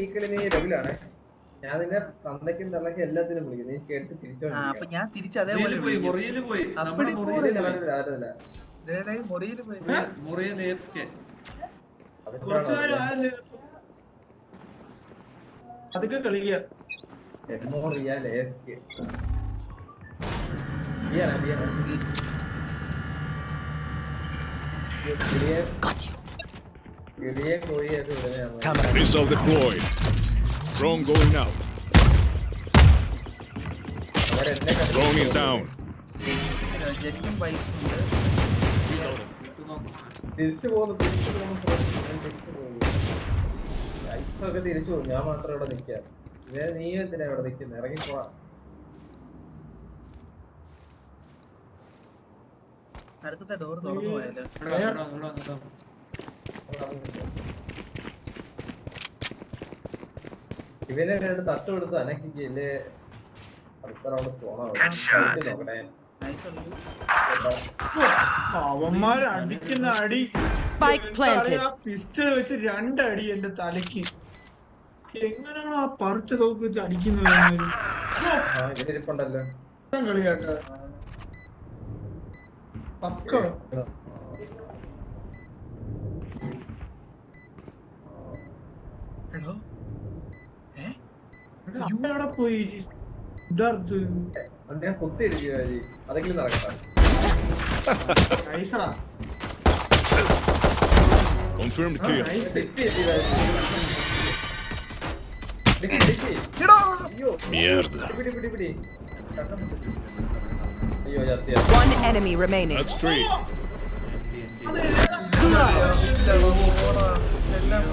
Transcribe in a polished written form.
ഈ കളി നീ ലെവലാണ്. ഞാൻ നിന്നെ തന്തയ്ക്കും തള്ളയ്ക്കും എല്ലാത്തിനും വിളിക്കും. നീ കേട്ട് അപ്പൊ ഞാൻ തിരിച്ച് അതേപോലെ അതൊക്കെ കളിക്കുക. Missile deployed. Drone going out. Drone is down. തിരിച്ചു പോകുന്നു. തിരിച്ചു പോകും. ഞാൻ മാത്രം ഇവിടെ നിൽക്കാം. നീ എന്തിനാ ഇവിടെ നിൽക്കുന്നത്? ഇറങ്ങിപ്പോവാ. അടുത്ത ഡോർ തുറന്നു പോയാലോ? ഇവനെ രണ്ട് തട്ട് കൊടുത്ത് അനക്കില്ലേ? അടുത്ത റൗണ്ട് നോക്കണേ. അവന്മാര് അടിക്കുന്ന അടി പിസ്റ്റൾ വെച്ച് 2 അടി എന്റെ തലക്ക്. എങ്ങനെയാണ് ആ പറിച്ച തോക്ക് വെച്ച് അടിക്കുന്നത്? ഇതിരിപ്പുണ്ടല്ലോ കളിയാട്ട പക്ക. ഇവിടെ പോയി ഇതർത്ത് ഞാൻ കുത്തിയിടിച്ചു. അതെങ്കിലും നടക്കട്ടെ. Confirmed kill. Mierda. One enemy remaining. That's 3. എല്ലാം